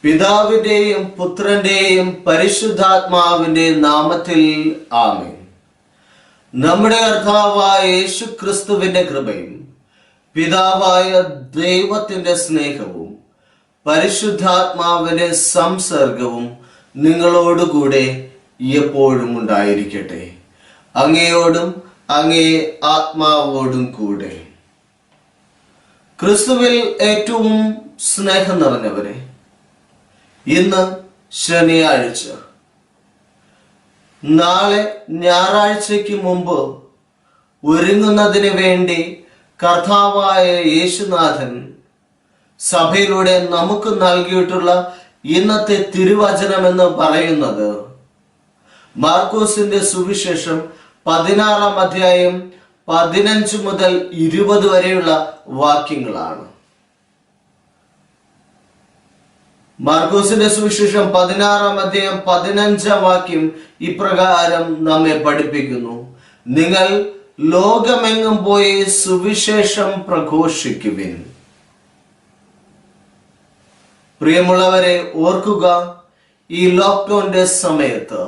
പിതാവിന്റെയും പുത്രന്റെയും പരിശുദ്ധാത്മാവിന്റെയും നാമത്തിൽ ആമേൻ. നമ്മുടെ കർത്താവായ യേശുക്രിസ്തുവിന്റെ കൃപയും പിതാവായ ദൈവത്തിന്റെ സ്നേഹവും പരിശുദ്ധാത്മാവിന്റെ സംസർഗവും നിങ്ങളോടുകൂടെ എപ്പോഴും ഉണ്ടായിരിക്കട്ടെ. അങ്ങയോടും അങ്ങേ ആത്മാവോടും കൂടെ. ക്രിസ്തുവിൽ ഏറ്റവും സ്നേഹം നിറഞ്ഞവരെ, ഇന്ന് ശനിയാഴ്ച. നാളെ ഞായറാഴ്ചയ്ക്ക് മുമ്പ് ഒരുങ്ങുന്നതിന് വേണ്ടി കർത്താവായ യേശുനാഥൻ സഭയിലൂടെ നമുക്ക് നൽകിയിട്ടുള്ള ഇന്നത്തെ തിരുവചനം എന്ന് പറയുന്നത് മാർക്കോസിന്റെ സുവിശേഷം 16-ാം അധ്യായം 15 മുതൽ 20 വരെയുള്ള വാക്യങ്ങളാണ്. മാർക്കോസിന്റെ സുവിശേഷം 16-ാം അധ്യായം 15-ാം വാക്യം ഇപ്രകാരം നമ്മെ പഠിപ്പിക്കുന്നു: നിങ്ങൾ ലോകമെങ്ങും പോയി സുവിശേഷം പ്രഘോഷിക്കുവിൻ. പ്രിയമുള്ളവരെ, ഓർക്കുക, ഈ ലോക്ക്ഡൌണിന്റെ സമയത്ത്,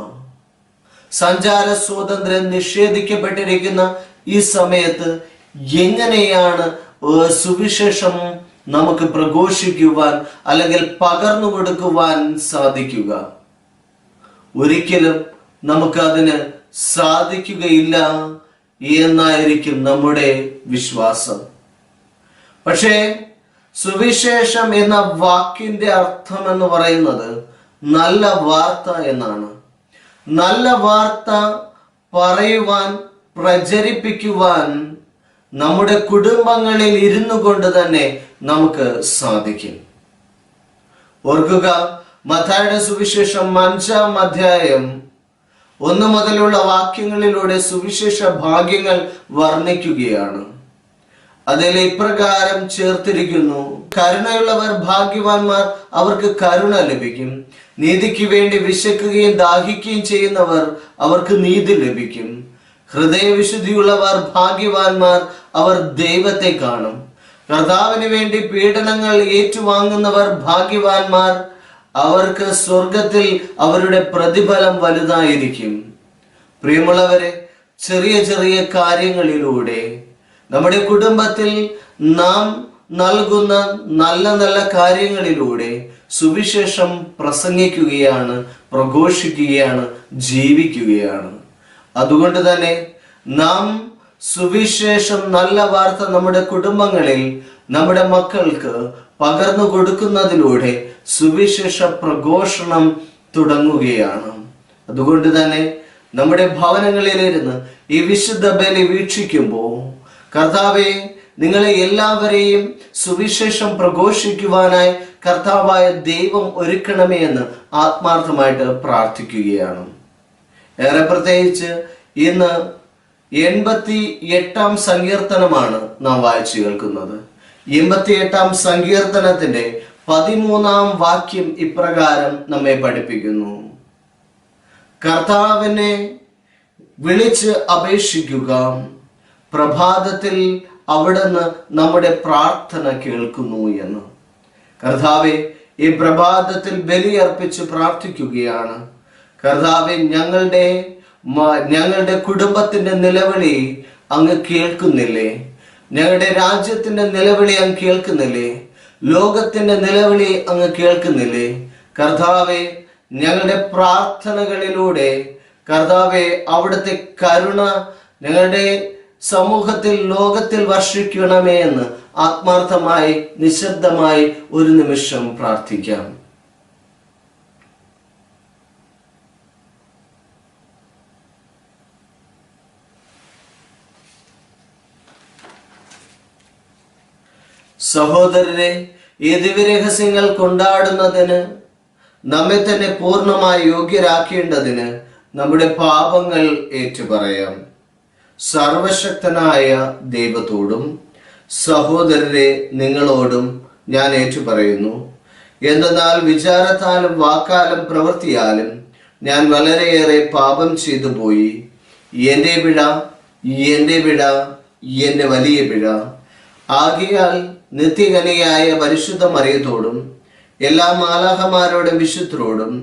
സഞ്ചാര സ്വാതന്ത്ര്യം നിഷേധിക്കപ്പെട്ടിരിക്കുന്ന ഈ സമയത്ത് എങ്ങനെയാണ് സുവിശേഷം നമുക്ക് പ്രഘോഷിക്കുവാൻ അല്ലെങ്കിൽ പകർന്നു കൊടുക്കുവാൻ സാധിക്കുക? ഒരിക്കലും നമുക്ക് അതിന് സാധിക്കുകയില്ല എന്നായിരിക്കും നമ്മുടെ വിശ്വാസം. പക്ഷേ സുവിശേഷം എന്ന വാക്കിന്റെ അർത്ഥം എന്ന് പറയുന്നത് നല്ല വാർത്ത എന്നാണ്. നല്ല വാർത്ത പറയുവാൻ, പ്രചരിപ്പിക്കുവാൻ നമ്മുടെ കുടുംബങ്ങളിൽ ഇരുന്നു കൊണ്ട് തന്നെ നമുക്ക് സാധിക്കും. ഓർക്കുക, മത്തായിയുടെ സുവിശേഷം 5-ാം അധ്യായം 1 മുതലുള്ള വാക്യങ്ങളിലൂടെ സുവിശേഷ ഭാഗ്യങ്ങൾ വർണ്ണിക്കുകയാണ്. അതിൽ ഇപ്രകാരം ചേർത്തിരിക്കുന്നു: കരുണയുള്ളവർ ഭാഗ്യവാന്മാർ, അവർക്ക് കരുണ ലഭിക്കും. നീതിക്ക് വേണ്ടി വിശക്കുകയും ദാഹിക്കുകയും ചെയ്യുന്നവർ, അവർക്ക് നീതി ലഭിക്കും. ഹൃദയവിശുദ്ധിയുള്ളവർ ഭാഗ്യവാന്മാർ, അവർ ദൈവത്തെ കാണും. കർത്താവിന് വേണ്ടി പീഡനങ്ങൾ ഏറ്റുവാങ്ങുന്നവർ ഭാഗ്യവാന്മാർ, അവർക്ക് സ്വർഗത്തിൽ അവരുടെ പ്രതിഫലം വലുതായിരിക്കും. പ്രിയമുള്ളവരെ, ചെറിയ ചെറിയ കാര്യങ്ങളിലൂടെ നമ്മുടെ കുടുംബത്തിൽ നാം നൽകുന്ന നല്ല നല്ല കാര്യങ്ങളിലൂടെ സുവിശേഷം പ്രസംഗിക്കുകയാണ്, പ്രഘോഷിക്കുകയാണ്, ജീവിക്കുകയാണ്. അതുകൊണ്ട് തന്നെ നാം സുവിശേഷം, നല്ല വാർത്ത നമ്മുടെ കുടുംബങ്ങളിൽ, നമ്മുടെ മക്കൾക്ക് പകർന്നു കൊടുക്കുന്നതിലൂടെ സുവിശേഷ പ്രഘോഷണം തുടങ്ങുകയാണ്. അതുകൊണ്ട് തന്നെ നമ്മുടെ ഭവനങ്ങളിലിരുന്ന് ഈ വിശുദ്ധ ബലി വീക്ഷിക്കുമ്പോൾ, കർത്താവെ, നിങ്ങളെ എല്ലാവരെയും സുവിശേഷം പ്രഘോഷിക്കുവാനായി കർത്താവായ ദൈവം ഒരുക്കണമേ എന്ന് ആത്മാർത്ഥമായിട്ട് പ്രാർത്ഥിക്കുകയാണ്. ഏറെ പ്രത്യേകിച്ച് ഇന്ന് 88-ാം സങ്കീർത്തനമാണ് നാം വായിച്ചു കേൾക്കുന്നത്. 88-ാം സങ്കീർത്തനത്തിന്റെ 13-ാം വാക്യം ഇപ്രകാരം നമ്മെ പഠിപ്പിക്കുന്നു: കർത്താവിനെ വിളിച്ച് അപേക്ഷിക്കുക, പ്രഭാതത്തിൽ അവിടുന്ന് നമ്മുടെ പ്രാർത്ഥന കേൾക്കുന്നു എന്ന്. കർത്താവെ, ഈ പ്രഭാതത്തിൽ ബലിയർപ്പിച്ച് പ്രാർത്ഥിക്കുകയാണ്. കർത്താവെ, ഞങ്ങളുടെ കുടുംബത്തിന്റെ നിലവിളി അങ്ങ് കേൾക്കുന്നില്ലേ? ഞങ്ങളുടെ രാജ്യത്തിന്റെ നിലവിളി അങ്ങ് കേൾക്കുന്നില്ലേ? ലോകത്തിന്റെ നിലവിളി അങ്ങ് കേൾക്കുന്നില്ലേ? കർത്താവെ, ഞങ്ങളുടെ പ്രാർത്ഥനകളിലൂടെ കർത്താവെ, അവിടുത്തെ കരുണ ഞങ്ങളുടെ സമൂഹത്തിൽ, ലോകത്തിൽ വർഷിക്കണമേ എന്ന് ആത്മാർത്ഥമായി, നിശബ്ദമായി ഒരു നിമിഷം പ്രാർത്ഥിക്കാം. സഹോദരരെ, ഈ ദിവ്യരഹസ്യങ്ങൾ കൊണ്ടാടുന്നതിന്, നമ്മെ തന്നെ പൂർണ്ണമായി യോഗ്യരാക്കേണ്ടതിന് നമ്മുടെ പാപങ്ങൾ ഏറ്റുപറയാം. സർവശക്തനായ ദൈവത്തോടും സഹോദരരെ, നിങ്ങളോടും ഞാൻ ഏറ്റുപറയുന്നു. എന്തെന്നാൽ വിചാരത്താലും വാക്കാലും പ്രവൃത്തിയാലും ഞാൻ വളരെയേറെ പാപം ചെയ്തു പോയി. എൻ്റെ പിഴ എന്റെ പിഴ, എന്റെ വലിയ പിഴ. ആകയാൽ നിത്യകനിയായ പരിശുദ്ധ മറിയത്തോടും എല്ലാ മാലാഖമാരോടും വിശുദ്ധരോടും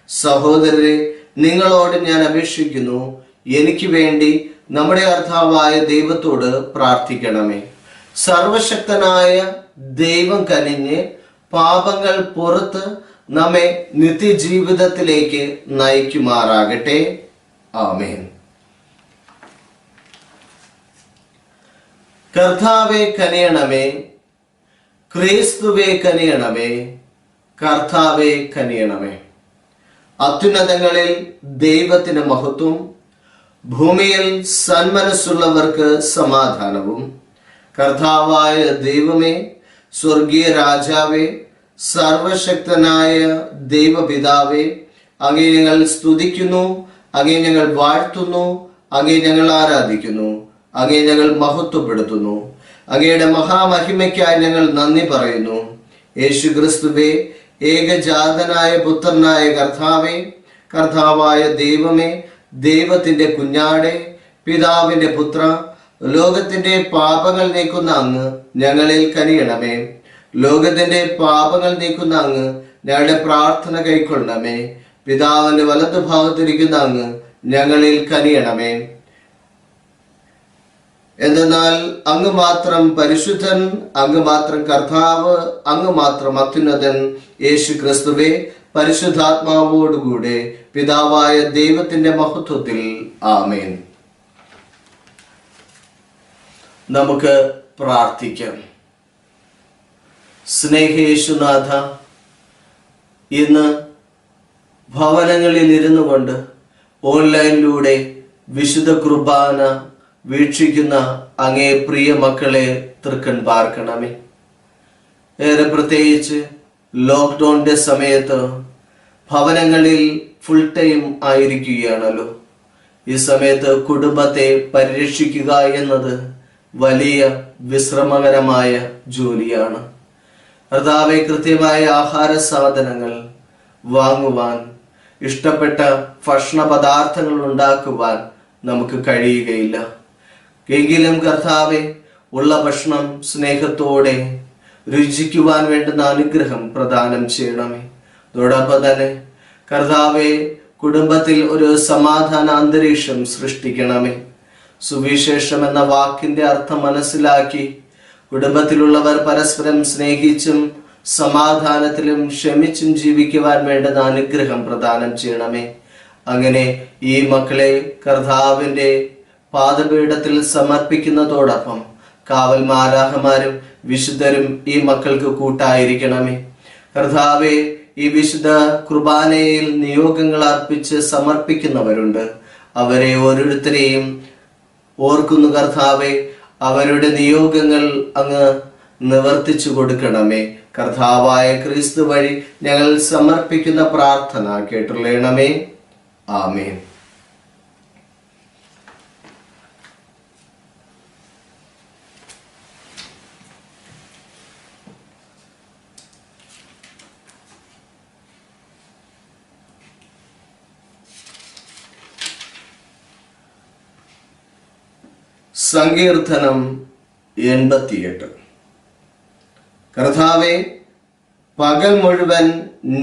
സഹോദരരെ നിങ്ങളോട് ഞാൻ അപേക്ഷിക്കുന്നു, എനിക്ക് വേണ്ടി നമ്മുടെ കർത്താവായ ദൈവത്തോട് പ്രാർത്ഥിക്കണമേ. സർവശക്തനായ ദൈവം കനിഞ്ഞ് പാപങ്ങൾ പുറത്ത് നമ്മെ നിത്യജീവിതത്തിലേക്ക് നയിക്കുമാറാകട്ടെ. ആമേൻ. കർത്താവെ കനിയണമേ, ക്രിസ്തുവേ കനിയണമേ, കർത്താവെ കനിയണമേ. അത്യുന്നതങ്ങളിൽ ദൈവത്തിന് മഹത്വം, ഭൂമിയിൽ സന്മനസ്സുള്ളവർക്ക് സമാധാനവും. കർത്താവായ ദൈവമേ, സ്വർഗീയ രാജാവേ, സർവശക്തനായ ദൈവപിതാവേ, അങ്ങേ ഞങ്ങൾ സ്തുതിക്കുന്നു, അങ്ങേ ഞങ്ങൾ വാഴ്ത്തുന്നു, അങ്ങേ ഞങ്ങൾ ആരാധിക്കുന്നു, അങ്ങേ ഞങ്ങൾ മഹത്വപ്പെടുത്തുന്നു. അങ്ങയുടെ മഹാമഹിമയ്ക്കായി ഞങ്ങൾ നന്ദി പറയുന്നു. യേശു ക്രിസ്തുവേ, ഏകജാതനായ പുത്രനായ കർത്താവേ, കർത്താവായ ദൈവമേ, ദൈവത്തിന്റെ കുഞ്ഞാടെ, പിതാവിന്റെ പുത്ര, ലോകത്തിന്റെ പാപങ്ങൾ നീക്കുന്ന അങ്ങ് ഞങ്ങളിൽ കനിയണമേ. ലോകത്തിന്റെ പാപങ്ങൾ നീക്കുന്ന അങ്ങ് ഞങ്ങളുടെ പ്രാർത്ഥന കൈക്കൊള്ളണമേ. പിതാവിന്റെ വലതുഭാഗത്തിരിക്കുന്ന അങ്ങ് ഞങ്ങളിൽ കനിയണമേ. എന്തെന്നാൽ അങ്ങ് മാത്രം പരിശുദ്ധൻ, അങ്ങ് മാത്രം കർത്താവ്, അങ്ങ് മാത്രം അത്യുന്നതൻ. യേശു ക്രിസ്തുവേ, പരിശുദ്ധാത്മാവോടുകൂടെ പിതാവായ ദൈവത്തിന്റെ മഹത്വത്തിൽ. ആമേൻ. നമുക്ക് പ്രാർത്ഥിക്കാം. സ്നേഹേശുനാഥ, ഇന്ന് ഭവനങ്ങളിൽ ഇരുന്നു കൊണ്ട് ഓൺലൈനിലൂടെ വിശുദ്ധ കുർബാന വീക്ഷിക്കുന്ന അങ്ങേ പ്രിയ മക്കളെ തൃക്കൺ പാർക്കണമേ. ഏറെ പ്രത്യേകിച്ച് ലോക്ക്ഡൌണിന്റെ സമയത്ത് ഭവനങ്ങളിൽ ഫുൾ ടൈം ആയിരിക്കുകയാണല്ലോ. ഈ സമയത്ത് കുടുംബത്തെ പരിരക്ഷിക്കുക എന്നത് വലിയ വിശ്രമകരമായ ജോലിയാണ്. കർത്താവെ, കൃത്യമായ ആഹാര സാധനങ്ങൾ വാങ്ങുവാൻ, ഇഷ്ടപ്പെട്ട ഭക്ഷണ പദാർത്ഥങ്ങൾ ഉണ്ടാക്കുവാൻ നമുക്ക് കഴിയുകയില്ല. എങ്കിലും കർത്താവെ, ഉള്ള ഭക്ഷണം സ്നേഹത്തോടെ രുചിക്കുവാൻ വേണ്ടുന്ന അനുഗ്രഹം പ്രദാനം ചെയ്യണമേ. അതോടൊപ്പം തന്നെ കർത്താവെ, കുടുംബത്തിൽ ഒരു സമാധാന അന്തരീക്ഷം സൃഷ്ടിക്കണമേ. സുവിശേഷം എന്ന വാക്കിന്റെ അർത്ഥം മനസ്സിലാക്കി കുടുംബത്തിലുള്ളവർ പരസ്പരം സ്നേഹിച്ചും സമാധാനത്തിലും ക്ഷമിച്ചും ജീവിക്കുവാൻ വേണ്ടുന്ന അനുഗ്രഹം പ്രദാനം ചെയ്യണമേ. അങ്ങനെ ഈ മക്കളെ കർത്താവിന്റെ പാദപീഠത്തിൽ സമർപ്പിക്കുന്നതോടൊപ്പം കാവൽ മാലാഖമാരും വിശുദ്ധരും ഈ മക്കൾക്ക് കൂട്ടായിരിക്കണമേ. കർത്താവെ, ഈ വിശുദ്ധ കുർബാനയിൽ നിയോഗങ്ങൾ അർപ്പിച്ച് സമർപ്പിക്കുന്നവരുണ്ട്. അവരെ ഓരോരുത്തരെയും ഓർക്കുന്നു കർത്താവെ. അവരുടെ നിയോഗങ്ങൾ അങ്ങ് നിവർത്തിച്ചു കൊടുക്കണമേ. കർത്താവായ ക്രിസ്തു വഴി ഞങ്ങൾ സമർപ്പിക്കുന്ന പ്രാർത്ഥന കേട്ടുള്ളണമേ. ആമേൻ. സങ്കീർത്തനം 88. കർത്താവേ, പകൽ മുഴുവൻ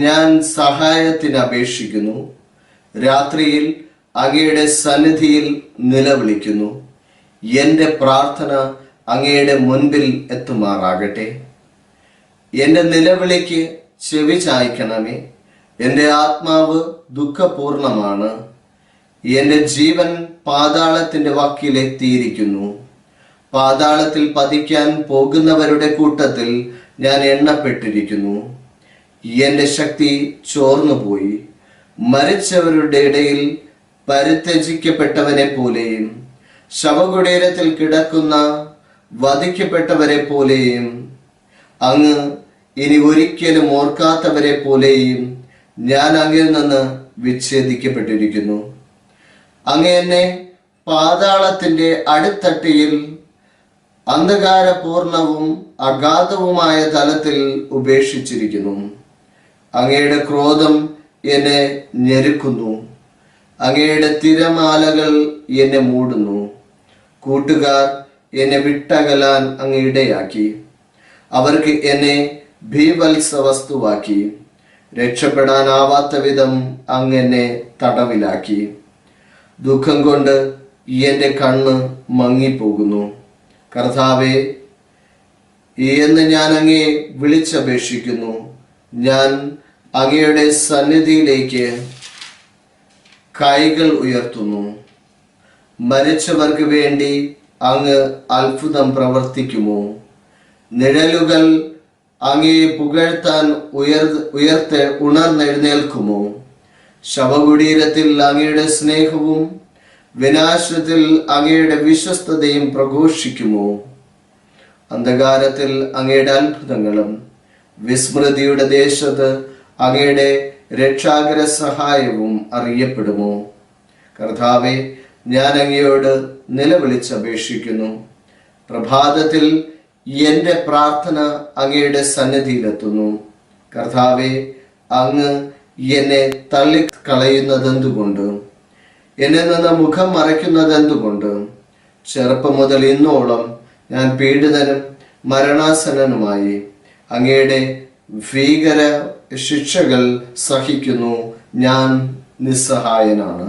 ഞാൻ സഹായത്തിന് അപേക്ഷിക്കുന്നു, രാത്രിയിൽ അങ്ങയുടെ സന്നിധിയിൽ നിലവിളിക്കുന്നു. എൻ്റെ പ്രാർത്ഥന അങ്ങയുടെ മുൻപിൽ എത്തുമാറാകട്ടെ. എൻ്റെ നിലവിളിക്ക് ചെവി ചായ്ക്കണമേ. എൻ്റെ ആത്മാവ് ദുഃഖപൂർണമാണ്. എൻ്റെ ജീവൻ പാതാളത്തിന്റെ വക്കിലെത്തിയിരിക്കുന്നു. പാതാളത്തിൽ പതിക്കാൻ പോകുന്നവരുടെ കൂട്ടത്തിൽ ഞാൻ എണ്ണപ്പെട്ടിരിക്കുന്നു. എൻ്റെ ശക്തി ചോർന്നുപോയി. മരിച്ചവരുടെ ഇടയിൽ പരിത്യജിക്കപ്പെട്ടവനെ പോലെയും ശവകുടീരത്തിൽ കിടക്കുന്ന വധിക്കപ്പെട്ടവരെ പോലെയും അങ്ങ് ഇനി ഒരിക്കലും ഓർക്കാത്തവരെ പോലെയും ഞാൻ അങ്ങിൽ നിന്ന് വിച്ഛേദിക്കപ്പെട്ടിരിക്കുന്നു. അങ്ങ് എന്നെ പാതാളത്തിന്റെ അടിത്തട്ടിയിൽ അന്ധകാരപൂർണവും അഗാധവുമായ തലത്തിൽ ഉപേക്ഷിച്ചിരിക്കുന്നു. അങ്ങയുടെ ക്രോധം എന്നെ ഞെരുക്കുന്നു. അങ്ങയുടെ തിരമാലകൾ എന്നെ മൂടുന്നു. കൂട്ടുകാർ എന്നെ വിട്ടകലാൻ അങ്ങ് ഇടയാക്കി. അവർക്ക് എന്നെ ഭീവത്സ വസ്തുവാക്കി. രക്ഷപ്പെടാനാവാത്ത വിധം അങ്ങ് എന്നെ തടവിലാക്കി. ദുഃഖം കൊണ്ട് എന്റെ കണ്ണ് മങ്ങിപ്പോകുന്നു. കർത്താവേ, എന്ന് ഞാൻ അങ്ങയെ വിളിച്ചപേക്ഷിക്കുന്നു. ഞാൻ അങ്ങയുടെ സന്നിധിയിലേക്ക് കൈകൾ ഉയർത്തുന്നു. മരിച്ചവർക്ക് വേണ്ടി അങ്ങ് അത്ഭുതം പ്രവർത്തിക്കുമോ? നിഴലുകൾ അങ്ങയെ പുകഴ്ത്താൻ ഉണർന്നെഴുന്നേൽക്കുമോ? ശവകുടീരത്തിൽ അങ്ങയുടെ സ്നേഹവും വിനാശത്തിൽ അങ്ങയുടെ വിശ്വസ്തതയും പ്രഘോഷിക്കുമോ? അന്ധകാരത്തിൽ അങ്ങയുടെ അത്ഭുതങ്ങളും വിസ്മൃതിയുടെ ദേശത്ത് അങ്ങയുടെ രക്ഷാകര സഹായവും അറിയപ്പെടുമോ? കർത്താവെ, ഞാൻ അങ്ങയോട് നിലവിളിച്ചപേക്ഷിക്കുന്നു. പ്രഭാതത്തിൽ എന്റെ പ്രാർത്ഥന അങ്ങയുടെ സന്നിധിയിലെത്തുന്നു. കർത്താവെ, അങ്ങ് എന്നെ തള്ളിക്കളയുന്നതെന്തുകൊണ്ട്? എന്നിൽ നിന്ന് മുഖം മറയ്ക്കുന്നതെന്തുകൊണ്ട്? ചെറുപ്പം മുതൽ ഇന്നോളം ഞാൻ പീഡിതനും മരണാസന്നനുമായി അങ്ങയുടെ ഭീകര ശിക്ഷകൾ സഹിക്കുന്നു. ഞാൻ നിസ്സഹായനാണ്.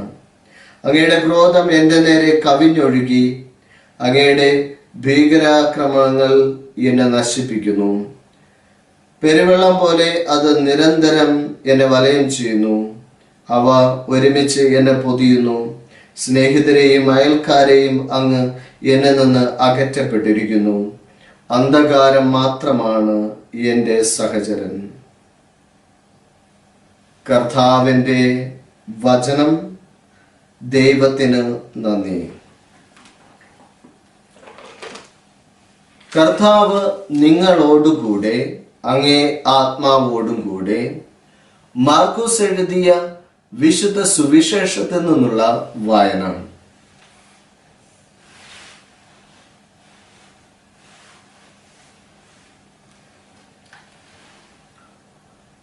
അങ്ങയുടെ ക്രോധം എൻ്റെ നേരെ കവിഞ്ഞൊഴുകി. അങ്ങയുടെ ഭീകരാക്രമണങ്ങൾ എന്നെ നശിപ്പിക്കുന്നു. പെരുവെള്ളം പോലെ അത് നിരന്തരം എന്നെ വലയം ചെയ്യുന്നു. അവ ഒരുമിച്ച് എന്നെ പൊതിയുന്നു. സ്നേഹിതരെയും അയൽക്കാരെയും അങ്ങ് എന്നിൽ നിന്ന് അകറ്റപ്പെട്ടിരിക്കുന്നു. അന്ധകാരം മാത്രമാണ് എൻ്റെ സഹചരൻ. കർത്താവിൻ്റെ വചനം. ദൈവത്തിന് നന്ദി. കർത്താവ് നിങ്ങളോടുകൂടെ, അങ്ങേ ആത്മാവോടും കൂടെ. മാർക്കോസ് എഴുതിയ വിശുദ്ധ സുവിശേഷത്തിൽ നിന്നുള്ള വായന.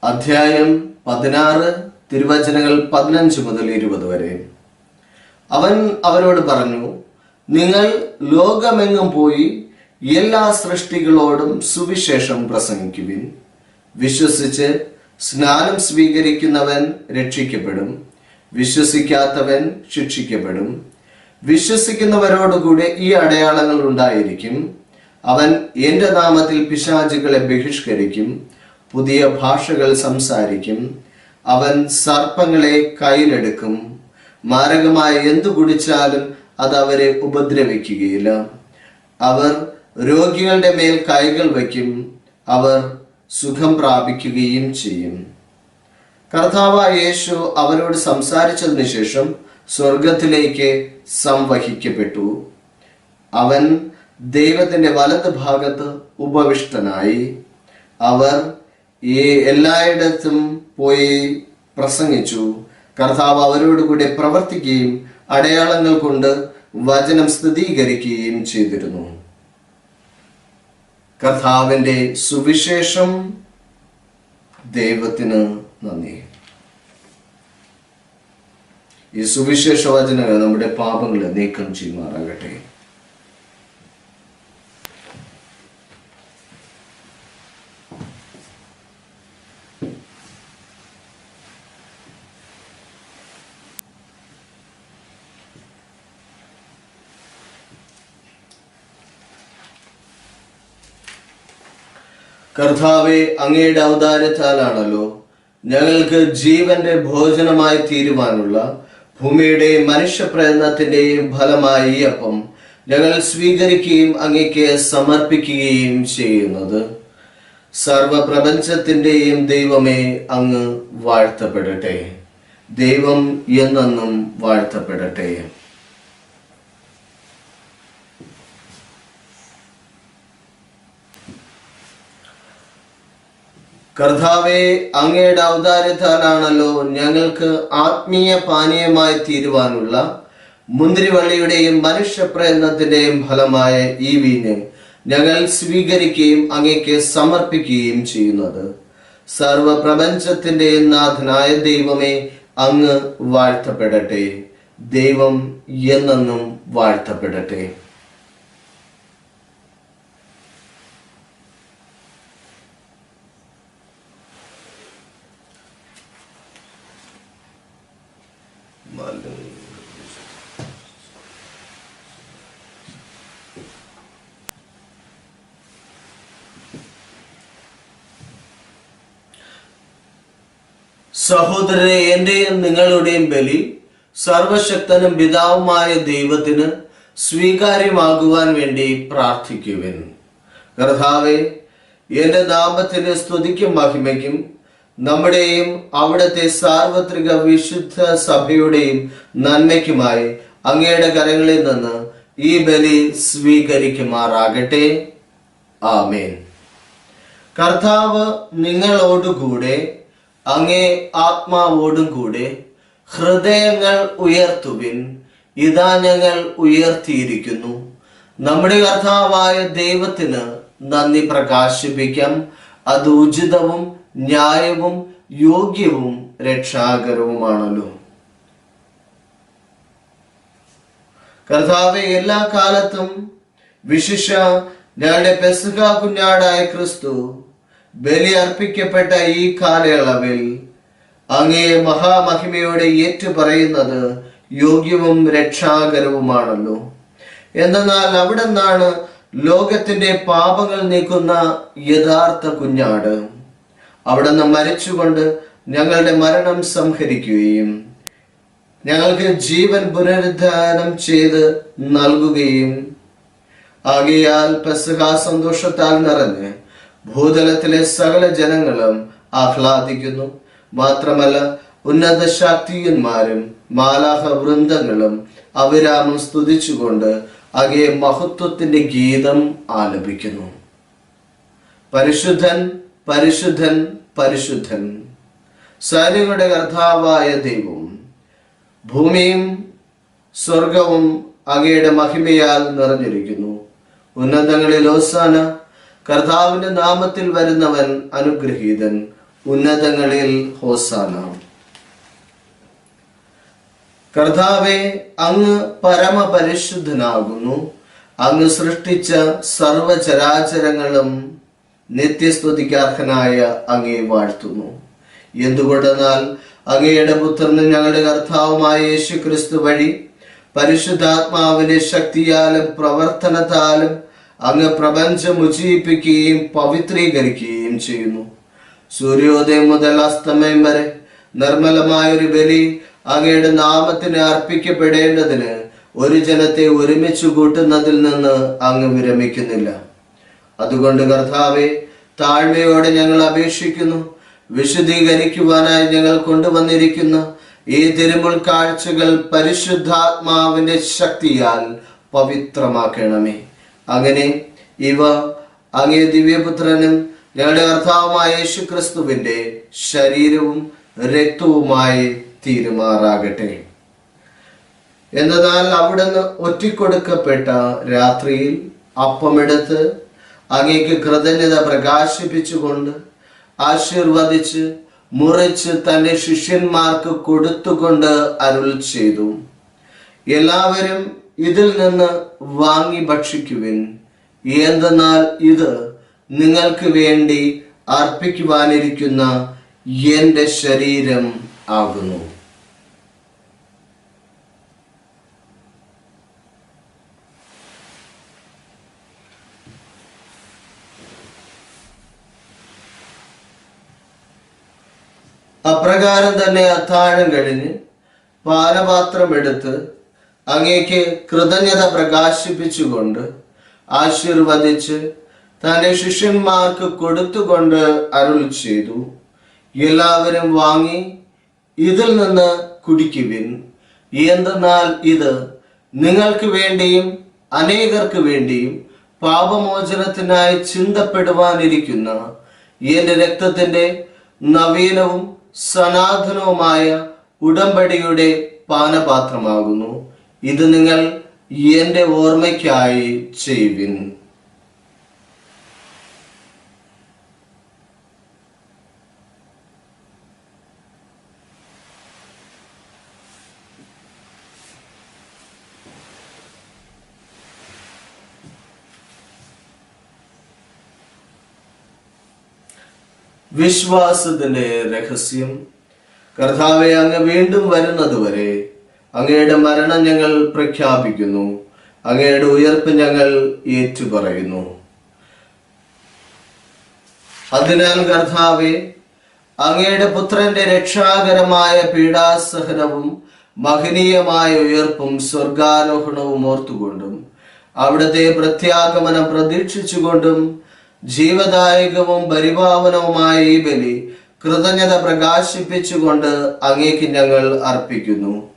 അധ്യായം 16, തിരുവചനങ്ങൾ 15 മുതൽ 20 വരെ. അവൻ അവരോട് പറഞ്ഞു, നിങ്ങൾ ലോകമെങ്ങും പോയി എല്ലാ സൃഷ്ടികളോടും സുവിശേഷം പ്രസംഗിക്കുവിൻ. വിശ്വസിച്ച് സ്നാനം സ്വീകരിക്കുന്നവൻ രക്ഷിക്കപ്പെടും, വിശ്വസിക്കാത്തവൻ ശിക്ഷിക്കപ്പെടും. വിശ്വസിക്കുന്നവരോടുകൂടെ ഈ അടയാളങ്ങൾ ഉണ്ടായിരിക്കും. അവൻ എൻ്റെ നാമത്തിൽ പിശാചുകളെ ബഹിഷ്കരിക്കും, പുതിയ ഭാഷകൾ സംസാരിക്കും. അവൻ സർപ്പങ്ങളെ കയ്യിലെടുക്കും. മാരകമായ എന്തു കുടിച്ചാലും അത് അവരെ ഉപദ്രവിക്കുകയില്ല. അവർ രോഗികളുടെ മേൽ കൈകൾ വയ്ക്കും, അവർ സുഖം പ്രാപിക്കുകയും ചെയ്യും. കർത്താവായ യേശു അവരോട് സംസാരിച്ചതിന് ശേഷം സ്വർഗത്തിലേക്ക് സംവഹിക്കപ്പെട്ടു. അവൻ ദൈവത്തിന്റെ വലത് ഭാഗത്ത് ഉപവിഷ്ടനായി. അവർ എല്ലായിടത്തും പോയി പ്രസംഗിച്ചു. കർത്താവ് അവരോടുകൂടെ പ്രവർത്തിക്കുകയും അടയാളങ്ങൾ കൊണ്ട് വചനം സ്ഥിരീകരിക്കുകയും ചെയ്തിരുന്നു. കർത്താവിന്റെ സുവിശേഷം. ദൈവത്തിന് നന്ദി. ഈ സുവിശേഷ വചനങ്ങൾ നമ്മുടെ പാപങ്ങളെ നീക്കം ചെയ്യുമാറാകട്ടെ. കർത്താവെ, അങ്ങയുടെ ഔദാര്യത്താലാണല്ലോ ഞങ്ങൾക്ക് ജീവന്റെ ഭോജനമായി തീരുവാനുള്ള ഭൂമിയുടെയും മനുഷ്യപ്രയത്നത്തിന്റെയും ഫലമായി ഈ അപ്പം ഞങ്ങൾ സ്വീകരിക്കുകയും അങ്ങേക്ക് സമർപ്പിക്കുകയും ചെയ്യുന്നത്. സർവപ്രപഞ്ചത്തിന്റെയും ദൈവമേ, അങ്ങ് വാഴ്ത്തപ്പെടട്ടെ. ദൈവം എന്നെന്നും വാഴ്ത്തപ്പെടട്ടെ. കർത്താവെ, അങ്ങയുടെ ഔദാര്യത്താലാണല്ലോ ഞങ്ങൾക്ക് ആത്മീയ പാനീയമായി തീരുവാനുള്ള മുന്തിരിവള്ളിയുടെയും മനുഷ്യപ്രയത്നത്തിന്റെയും ഫലമായ ഈ വീഞ്ഞ് ഞങ്ങൾ സ്വീകരിക്കുകയും അങ്ങേക്ക് സമർപ്പിക്കുകയും ചെയ്യുന്നത്. സർവപ്രപഞ്ചത്തിന്റെയും നാഥനായ ദൈവമേ, അങ്ങ് വാഴ്ത്തപ്പെടട്ടെ. ദൈവം എന്നെന്നും വാഴ്ത്തപ്പെടട്ടെ. സഹോദരരെ, എന്റെയും നിങ്ങളുടെയും ബലി സർവശക്തനും പിതാവുമായ ദൈവത്തിന് സ്വീകാര്യമാകുവാൻ വേണ്ടി പ്രാർത്ഥിക്കുവിൻ. കർത്താവേ, എന്റെ നാമത്തിന് സ്തുതിക്കും മഹിമയ്ക്കും നമ്മുടെയും അവിടുത്തെ സാർവത്രിക വിശുദ്ധ സഭയുടെയും നന്മയ്ക്കുമായി അങ്ങയുടെ കരങ്ങളിൽ നിന്ന് ഈ ബലി സ്വീകരിക്കുമാറാകട്ടെ. ആമേൻ. കർത്താവ് നിങ്ങളോടുകൂടെ, അങ്ങേ ആത്മാവോടും കൂടെ. ഹൃദയങ്ങൾ ഉയർത്തുവിൻ. ഇതാ ഞങ്ങൾ ഉയർത്തിയിരിക്കുന്നു. നമ്മുടെ കർത്താവായ ദൈവത്തിന് നന്ദി പ്രകാശിപ്പിക്കാം. അത് ഉചിതവും ന്യായവും യോഗ്യവും രക്ഷാകരവുമാണല്ലോ. കർത്താവെ, എല്ലാ കാലത്തും വിശിഷ്യ ഞങ്ങളുടെ പെസഹ കുഞ്ഞാടായ ക്രിസ്തു ബലി അർപ്പിക്കപ്പെട്ട ഈ കാലയളവിൽ അങ്ങേ മഹാമഹിമയോടെ ഏറ്റുപറയുന്നത് യോഗ്യവും രക്ഷാകരവുമാണല്ലോ. എന്തെന്നാൽ അവിടെ നിന്നാണ് ലോകത്തിന്റെ പാപങ്ങൾ നീക്കുന്ന യഥാർത്ഥ കുഞ്ഞാട്. അവിടെ നിന്ന് മരിച്ചുകൊണ്ട് ഞങ്ങളുടെ മരണം സംഹരിക്കുകയും ഞങ്ങൾക്ക് ജീവൻ പുനരുദ്ധാനം ചെയ്ത് നൽകുകയും ആകയാൽ പെസഹ സന്തോഷത്താൽ നിറഞ്ഞ് ഭൂതലത്തിലെ സകല ജനങ്ങളും ആഹ്ലാദിക്കുന്നു. മാത്രമല്ല, ഉന്നത ശാക്തിയന്മാരും മാലാഹ വൃന്ദങ്ങളും അവിരാമം സ്തുതിച്ചുകൊണ്ട് അങ്ങേ മഹത്വത്തിന്റെ ഗീതം ആലപിക്കുന്നു. പരിശുദ്ധൻ, പരിശുദ്ധൻ, പരിശുദ്ധൻ, സൈന്യങ്ങളുടെ കർത്താവായ ദൈവം. ഭൂമിയും സ്വർഗവും അങ്ങയുടെ മഹിമയാൽ നിറഞ്ഞിരിക്കുന്നു. ഉന്നതങ്ങളിൽ ഹോസാന. കർത്താവിന്റെ നാമത്തിൽ വരുന്നവൻ അനുഗ്രഹീതൻ. ഉന്നതങ്ങളിൽ ഹോസാന. കർത്താവെ, അങ്ങ് പരമപരിശുദ്ധനാകുന്നു. അങ്ങ് സൃഷ്ടിച്ച സർവചരാചരങ്ങളും നിത്യസ്തുതിക്കാർഹനായ അങ്ങയെ വാഴ്ത്തുന്നു. എന്തുകൊണ്ടെന്നാൽ അങ്ങയുടെ പുത്രനും ഞങ്ങളുടെ കർത്താവുമായ യേശു ക്രിസ്തു വഴി പരിശുദ്ധാത്മാവിന്റെ ശക്തിയാലും പ്രവർത്തനത്താലും അങ്ങ് പ്രപഞ്ചം ഉജ്ജീവിപ്പിക്കുകയും പവിത്രീകരിക്കുകയും ചെയ്യുന്നു. സൂര്യോദയം മുതൽ അസ്തമയം വരെ നിർമ്മലമായൊരു ബലി അങ്ങയുടെ നാമത്തിന് അർപ്പിക്കപ്പെടേണ്ടതിന് ഒരു ജനത്തെ ഒരുമിച്ച് കൂട്ടുന്നതിൽ നിന്ന് അങ്ങ് വിരമിക്കുന്നില്ല. അതുകൊണ്ട് കർത്താവെ, താഴ്മയോടെ ഞങ്ങൾ അപേക്ഷിക്കുന്നു. വിശുദ്ധീകരിക്കുവാനായി ഞങ്ങൾ കൊണ്ടുവന്നിരിക്കുന്ന ഈ തിരുമുൾ കാഴ്ചകൾ പരിശുദ്ധാത്മാവിന്റെ ശക്തിയാൽ പവിത്രമാക്കണമേ. അങ്ങനെ ഇവ അങ്ങേ ദിവ്യപുത്രനും ഞങ്ങളുടെ കർത്താവുമായ യേശു ക്രിസ്തുവിന്റെ ശരീരവും രക്തവുമായി തീരുമാറാകട്ടെ. എന്നാൽ അവിടുന്ന് ഒറ്റിക്കൊടുക്കപ്പെട്ട രാത്രിയിൽ അപ്പമെടുത്ത് അങ്ങേക്ക് കൃതജ്ഞത പ്രകാശിപ്പിച്ചുകൊണ്ട് ആശീർവദിച്ച് മുറിച്ച് തന്റെ ശിഷ്യന്മാർക്ക് കൊടുത്തുകൊണ്ട് അരുൾ ചെയ്തു, എല്ലാവരും ഇതിൽ നിന്ന് വാങ്ങി ഭക്ഷിക്കുവിൻ. എന്തെന്നാൽ ഇത് നിങ്ങൾക്ക് വേണ്ടി അർപ്പിക്കുവാനിരിക്കുന്ന എന്റെ ശരീരം ആകുന്നു. അപ്രകാരം തന്നെ അത്താഴം കഴിഞ്ഞ് പാനപാത്രം എടുത്ത് അങ്ങേക്ക് കൃതജ്ഞത പ്രകാശിപ്പിച്ചുകൊണ്ട് ആശീർവദിച്ച് തന്റെ ശിഷ്യന്മാർക്ക് കൊടുത്തുകൊണ്ട് അരുൾ ചെയ്തു, എല്ലാവരും വാങ്ങി ഇതിൽ നിന്ന് കുടിക്കുവിൻ. എന്തെന്നാൽ ഇത് നിങ്ങൾക്ക് വേണ്ടിയും അനേകർക്ക് വേണ്ടിയും പാപമോചനത്തിനായി ചിന്തപ്പെടുവാനിരിക്കുന്ന എന്റെ രക്തത്തിന്റെ നവീനവും സനാതനവുമായ ഉടമ്പടിയുടെ പാനപാത്രമാകുന്നു. ഇത് നിങ്ങൾ എന്റെ ഓർമ്മയ്ക്കായി ചെയ്യുവിൻ. വിശ്വാസത്തിന്റെ രഹസ്യം. കർത്താവെ, അങ്ങ് വീണ്ടും വരുന്നതുവരെ അങ്ങയുടെ മരണം ഞങ്ങൾ പ്രഖ്യാപിക്കുന്നു, അങ്ങയുടെ ഉയർപ്പ് ഞങ്ങൾ ഏറ്റുപറയുന്നു. അതിനാൽ കർത്താവെ, അങ്ങയുടെ പുത്രന്റെ രക്ഷാകരമായ പീഡാസഹനവും മഹനീയമായ ഉയർപ്പും സ്വർഗാരോഹണവും ഓർത്തുകൊണ്ടും അവിടുത്തെ പ്രത്യാഗമനം പ്രതീക്ഷിച്ചുകൊണ്ടും ജീവദായകവും പരിപാവനവുമായ ഈ ബലി കൃതജ്ഞത പ്രകാശിപ്പിച്ചുകൊണ്ട് അങ്ങേക്ക് ഞങ്ങൾ അർപ്പിക്കുന്നു.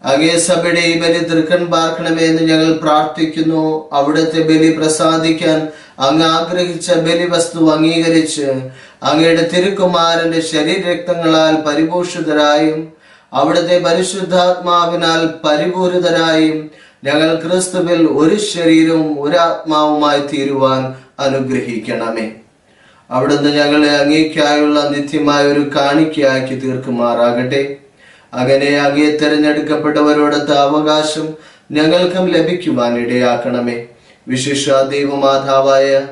അങ്ങേ സഭയുടെ ഈ ബലി തൃക്കൺ പാർക്കണമെന്ന് ഞങ്ങൾ പ്രാർത്ഥിക്കുന്നു. അവിടുത്തെ ബലി പ്രസാദിക്കാൻ അങ്ങ് ആഗ്രഹിച്ച ബലി വസ്തു അംഗീകരിച്ച് അങ്ങയുടെ തിരുക്കുമാരന്റെ ശരീരരക്തങ്ങളാൽ പരിപോഷിതരായും അവിടുത്തെ പരിശുദ്ധാത്മാവിനാൽ പരിപൂരിതരായും ഞങ്ങൾ ക്രിസ്തുവിൽ ഒരു ശരീരവും ഒരു ആത്മാവുമായി തീരുവാൻ അനുഗ്രഹിക്കണമേ. അവിടുന്ന് ഞങ്ങളെ അങ്ങേക്കായുള്ള നിത്യമായ ഒരു കാണിക്കയാക്കി തീർക്കുമാറാകട്ടെ. അങ്ങനെ അങ്ങേ തെരഞ്ഞെടുക്കപ്പെട്ടവരോടൊത്ത അവകാശം ഞങ്ങൾക്കും ലഭിക്കുവാൻ ഇടയാക്കണമേ. വിശിഷ്ട ദൈവമാതാവായ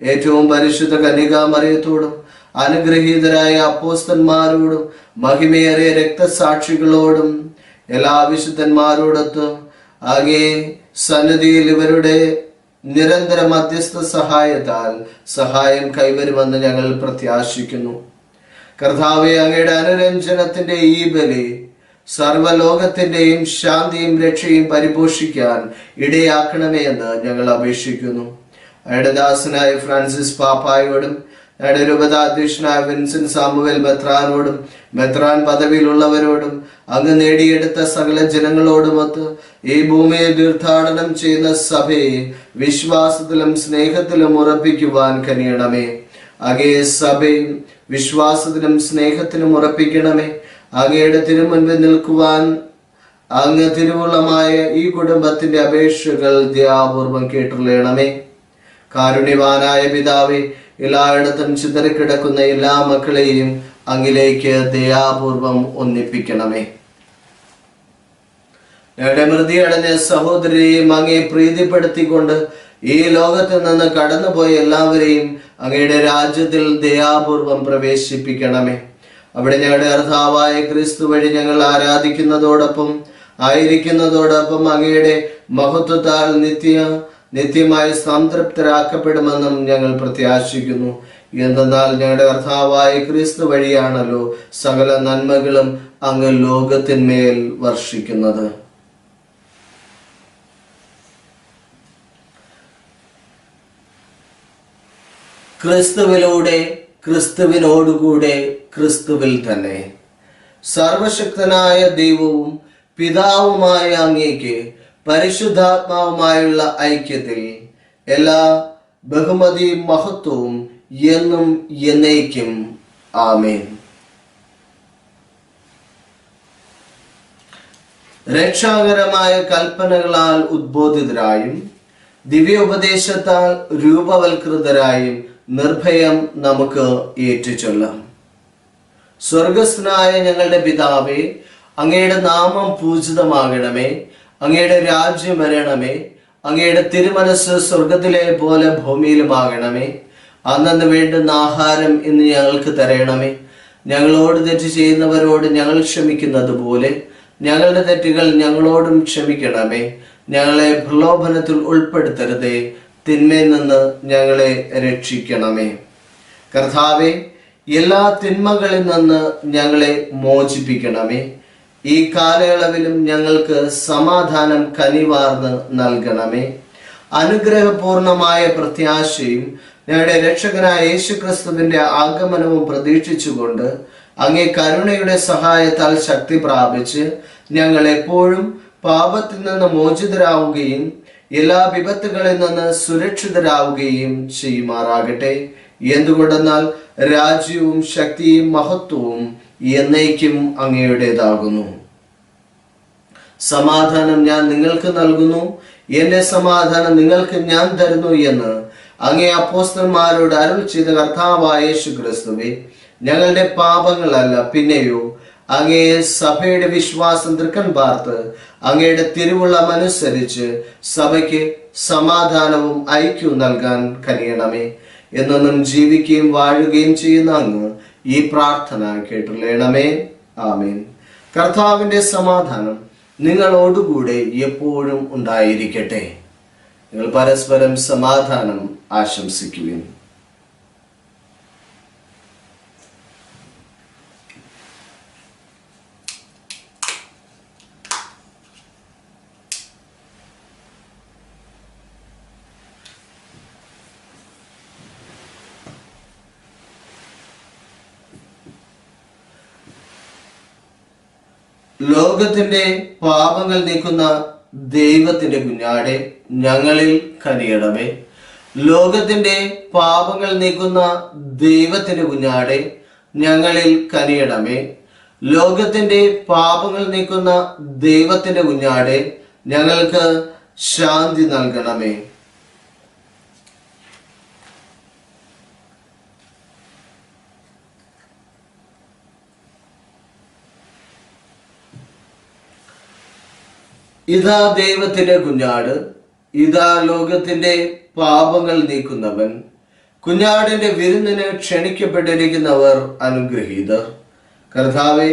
ഏറ്റവും പരിശുദ്ധ കന്യകാമറിയത്തോടും അനുഗ്രഹീതരായ അപ്പോസ്തലന്മാരോടും മഹിമയേറിയ രക്തസാക്ഷികളോടും എല്ലാ വിശുദ്ധന്മാരോടൊത്ത് അങ്ങേ സന്നിധിയിൽ ഇവരുടെ നിരന്തര മധ്യസ്ഥ സഹായത്താൽ സഹായം കൈവരുമെന്ന് ഞങ്ങൾ പ്രത്യാശിക്കുന്നു. കർത്താവേ, അങ്ങയുടെ അനുരഞ്ജനത്തിന്റെ ഈ ബലി സർവലോകത്തിന്റെയും ശാന്തിയും രക്ഷയും പരിപോഷിക്കാൻ ഇടയാക്കണമേ എന്ന് ഞങ്ങൾ അപേക്ഷിക്കുന്നു. അങ്ങയുടെ ദാസനായ ഫ്രാൻസിസ് പാപ്പായോടും ഞങ്ങളുടെ രൂപതാധ്യക്ഷനായ വിൻസെന്റ് സാമുവേൽ മെത്രാനോടും മെത്രാൻ പദവിയിലുള്ളവരോടും അങ്ങ് നേടിയെടുത്ത സകല ജനങ്ങളോടുമൊത്ത് ഈ ഭൂമിയെ തീർത്ഥാടനം ചെയ്യുന്ന സഭയെ വിശ്വാസത്തിലും സ്നേഹത്തിലും ഉറപ്പിക്കുവാൻ കനിയണമേ. അങ്ങേ സഭയും വിശ്വാസത്തിലും സ്നേഹത്തിലും ഉറപ്പിക്കണമേ. അങ്ങയുടെ തിരുമുൻപിൽ നിൽക്കുവാൻ അങ്ങ് തിരുവുള്ളമായ ഈ കുടുംബത്തിന്റെ അപേക്ഷകൾ ദയാപൂർവം കേട്ടുള്ളണമേ. കാരുണ്യവാനായ പിതാവേ, എല്ലായിടത്തും ചിതറിക്കിടക്കുന്ന എല്ലാ മക്കളെയും അങ്ങിലേക്ക് ദയാപൂർവം ഒന്നിപ്പിക്കണമേ. ഞങ്ങളുടെ മൃതിയടഞ്ഞ സഹോദരരെയും അങ്ങേ പ്രീതിപ്പെടുത്തിക്കൊണ്ട് ഈ ലോകത്ത് നിന്ന് കടന്നുപോയ എല്ലാവരെയും അങ്ങയുടെ രാജ്യത്തിൽ ദയാപൂർവം പ്രവേശിപ്പിക്കണമേ. അവിടെ ഞങ്ങളുടെ കർത്താവായ ക്രിസ്തു വഴി ഞങ്ങൾ ആയിരിക്കുന്നതോടൊപ്പം അങ്ങയുടെ മഹത്വത്താൽ നിത്യമായി സംതൃപ്തരാക്കപ്പെടുമെന്നും ഞങ്ങൾ പ്രത്യാശിക്കുന്നു. എന്തെന്നാൽ ഞങ്ങളുടെ കർത്താവായ ക്രിസ്തു വഴിയാണല്ലോ സകല നന്മകളും അങ്ങ് ലോകത്തിന്മേൽ വർഷിക്കുന്നത്. ക്രിസ്തുവിലൂടെ, ക്രിസ്തുവിനോടുകൂടെ, ക്രിസ്തുവിൽ തന്നെ സർവശക്തനായ ദൈവവും പിതാവുമായ അങ്ങേക്ക് പരിശുദ്ധാത്മാവുമായുള്ള ഐക്യത്തിൽ എല്ലാ ബഹുമതിയും മഹത്വവും എന്നും എന്നേക്കും. ആമേൻ. രക്ഷാകരമായ കൽപ്പനകളാൽ ഉദ്ബോധിതരായും ദിവ്യോപദേശത്താൽ രൂപവൽകൃതരായും നിർഭയം നമുക്ക് ഏറ്റുചൊല്ലാം. സ്വർഗസ്ഥനായ ഞങ്ങളുടെ പിതാവേ, അങ്ങയുടെ നാമം പൂജിതമാകണമേ. അങ്ങയുടെ രാജ്യം വരണമേ. അങ്ങയുടെ തിരുമനസ് സ്വർഗത്തിലെ പോലെ ഭൂമിയിലുമാകണമേ. അന്നു വേണ്ടുന്ന ആഹാരം ഇന്ന് ഞങ്ങൾക്ക് തരണമേ. ഞങ്ങളോട് തെറ്റ് ചെയ്യുന്നവരോട് ഞങ്ങൾ ക്ഷമിക്കുന്നത് പോലെ ഞങ്ങളുടെ തെറ്റുകൾ ഞങ്ങളോടും ക്ഷമിക്കണമേ. ഞങ്ങളെ പ്രലോഭനത്തിൽ ഉൾപ്പെടുത്തരുതേ, തിന്മയിൽ നിന്ന് ഞങ്ങളെ രക്ഷിക്കണമേ. കർത്താവേ, എല്ലാ തിന്മകളിൽ നിന്ന് ഞങ്ങളെ മോചിപ്പിക്കണമേ. ഈ കാലയളവിലും ഞങ്ങൾക്ക് സമാധാനം കനിവാർന്ന് നൽകണമേ. അനുഗ്രഹപൂർണമായ പ്രത്യാശയും ഞങ്ങളുടെ രക്ഷകനായ യേശുക്രിസ്തുവിന്റെ ആഗമനവും പ്രതീക്ഷിച്ചുകൊണ്ട് അങ്ങേ കരുണയുടെ സഹായത്താൽ ശക്തി പ്രാപിച്ച് ഞങ്ങൾ എപ്പോഴും പാപത്തിൽ നിന്ന് മോചിതരാവുകയും എല്ലാ വിപത്തുകളിൽ നിന്ന് സുരക്ഷിതരാവുകയും ചെയ്യുമാറാകട്ടെ. എന്തുകൊണ്ടെന്നാൽ രാജ്യവും ശക്തിയും മഹത്വവും എന്നേക്കും അങ്ങയുടേതാകുന്നു. സമാധാനം ഞാൻ നിങ്ങൾക്ക് നൽകുന്നു, എന്റെ സമാധാനം നിങ്ങൾക്ക് ഞാൻ തരുന്നു എന്ന് അങ്ങേ അപ്പോസ്തലന്മാരോട് അരുൾ ചെയ്ത കർത്താവായ യേശുക്രിസ്തുവേ, ഞങ്ങളുടെ പാപങ്ങളല്ല പിന്നെയോ അങ്ങേ സഭയുടെ വിശ്വാസം തൃക്കൺ പാർത്ത് അങ്ങയുടെ തിരുവുള്ളമനുസരിച്ച് സഭയ്ക്ക് സമാധാനവും ഐക്യവും നൽകാൻ കഴിയണമേ. എന്നും ജീവിക്കുകയും വാഴുകയും ചെയ്യുന്ന അങ്ങ് ഈ പ്രാർത്ഥന കേട്ടുള്ളണമേ. ആമേൻ. കർത്താവിന്റെ സമാധാനം നിങ്ങളോടുകൂടെ എപ്പോഴും ഉണ്ടായിരിക്കട്ടെ. നിങ്ങൾ പരസ്പരം സമാധാനം ആശംസിക്കുവിൻ. ലോകത്തിന്റെ പാപങ്ങൾ നീക്കുന്ന ദൈവത്തിന്റെ കുഞ്ഞാടെ ഞങ്ങളിൽ കനിയണമേ. ലോകത്തിന്റെ പാപങ്ങൾ നീക്കുന്ന ദൈവത്തിന്റെ കുഞ്ഞാടെ ഞങ്ങളിൽ കനിയണമേ. ലോകത്തിന്റെ പാപങ്ങൾ നീക്കുന്ന ദൈവത്തിന്റെ കുഞ്ഞാടെ ഞങ്ങൾക്ക് ശാന്തി നൽകണമേ. ഇതാ ദൈവത്തിന്റെ കുഞ്ഞാട്, ഇതാ ലോകത്തിന്റെ പാപങ്ങൾ നീക്കുന്നവൻ. കുഞ്ഞാടിന്റെ വിരുന്നിന് ക്ഷണിക്കപ്പെട്ടിരിക്കുന്നവർ അനുഗ്രഹീതർ. കർത്താവേ,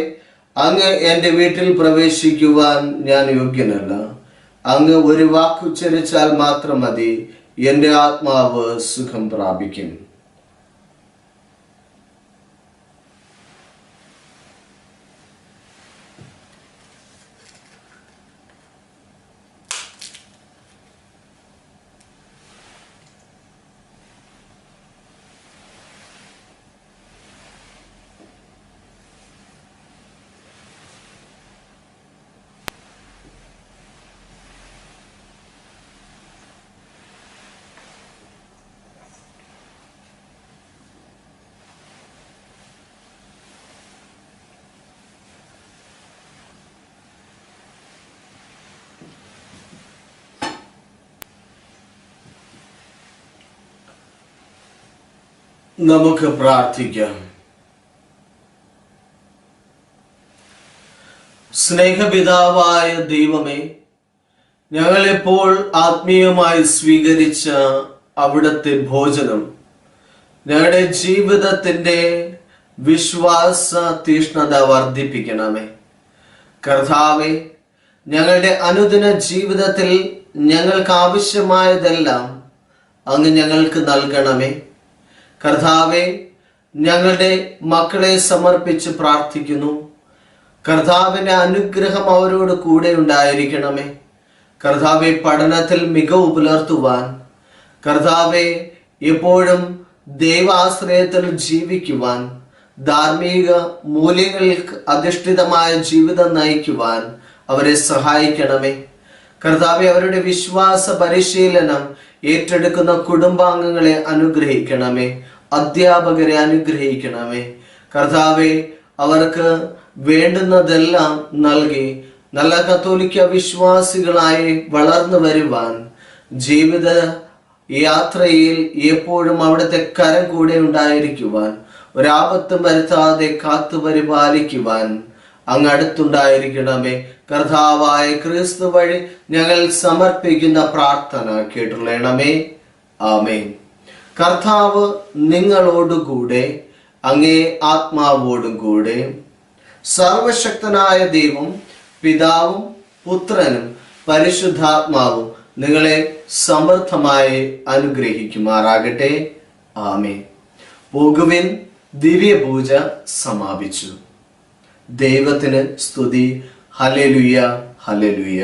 അങ്ങ് എൻ്റെ വീട്ടിൽ പ്രവേശിക്കുവാൻ ഞാൻ യോഗ്യനല്ല. അങ്ങ് ഒരു വാക്കുച്ചരിച്ചാൽ മാത്രം മതി, എൻ്റെ ആത്മാവ് സുഖം പ്രാപിക്കും. നമുക്ക് പ്രാർത്ഥിക്കാം. സ്നേഹപിതാവായ ദൈവമേ, ഞങ്ങളെപ്പോൾ ആത്മീയമായി സ്വീകരിച്ച അവിടുത്തെ ഭോജനം ഞങ്ങളുടെ ജീവിതത്തിൻ്റെ വിശ്വാസ തീഷ്ണത വർദ്ധിപ്പിക്കണമേ. കർത്താവേ, ഞങ്ങളുടെ അനുദിന ജീവിതത്തിൽ ഞങ്ങൾക്ക് ആവശ്യമായതെല്ലാം അങ്ങ് ഞങ്ങൾക്ക് നൽകണമേ. കർത്താവെ, ഞങ്ങളുടെ മക്കളെ സമർപ്പിച്ച് പ്രാർത്ഥിക്കുന്നു. കർത്താവിൻ്റെ അനുഗ്രഹം അവരോട് കൂടെ ഉണ്ടായിരിക്കണമേ. കർത്താവെ, പഠനത്തിൽ മികവ് പുലർത്തുവാൻ, കർത്താവെ, എപ്പോഴും ദൈവാശ്രയത്തിൽ ജീവിക്കുവാൻ, ധാർമ്മിക മൂല്യങ്ങൾക്ക് അധിഷ്ഠിതമായ ജീവിതം നയിക്കുവാൻ അവരെ സഹായിക്കണമേ. കർത്താവെ, അവരുടെ വിശ്വാസ പരിശീലനം ഏറ്റെടുക്കുന്ന കുടുംബാംഗങ്ങളെ അനുഗ്രഹിക്കണമേ. അധ്യാപകരെ അനുഗ്രഹിക്കണമേ. കർത്താവെ, അവർക്ക് വേണ്ടുന്നതെല്ലാം നൽകി നല്ല കത്തോലിക്ക വിശ്വാസികളായി വളർന്നു വരുവാൻ, ജീവിത യാത്രയിൽ എപ്പോഴും അവിടുത്തെ കരം കൂടെ ഉണ്ടായിരിക്കുവാൻ, ഒരാപത്തും വരുത്താതെ കാത്തു പരിപാലിക്കുവാൻ അങ്ങ് അടുത്തുണ്ടായിരിക്കണമേ. കർത്താവായ ക്രിസ്തു വഴി ഞങ്ങൾ സമർപ്പിക്കുന്ന പ്രാർത്ഥന കേട്ടുള്ളണമേ. ആമേൻ. കർത്താവ് നിങ്ങളോടുകൂടെ, അങ്ങേ ആത്മാവോടും കൂടെ. സർവശക്തനായ ദൈവം, പിതാവും പുത്രനും പരിശുദ്ധാത്മാവും നിങ്ങളെ സമൃദ്ധമായി അനുഗ്രഹിക്കുമാറാകട്ടെ. ആമേൻ. പോകുവിൻ. ദിവ്യപൂജ സമാപിച്ചു. ദൈവത്തിന് സ്തുതി. Hallelujah, hallelujah.